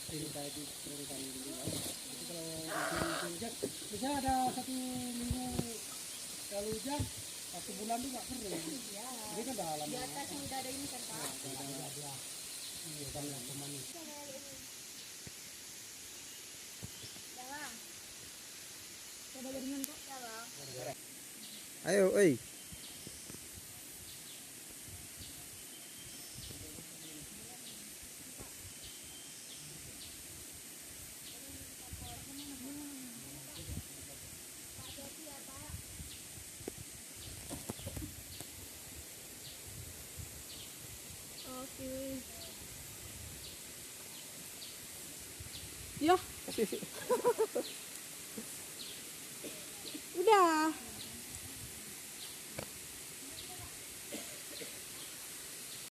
Ini kayak diturunkan dulu ya. Jadi kalau hujan, bisa ada 1 minggu kalau hujan, 1 bulan tuh nggak kering. Ya. Ini kan dalam. Di atas udah ada ini kan Pak. Iya, kan yang pemanis. Ya Bang. Coba jaringan kok. Ya Bang. Ayo, oi. Oke. Ya. Udah.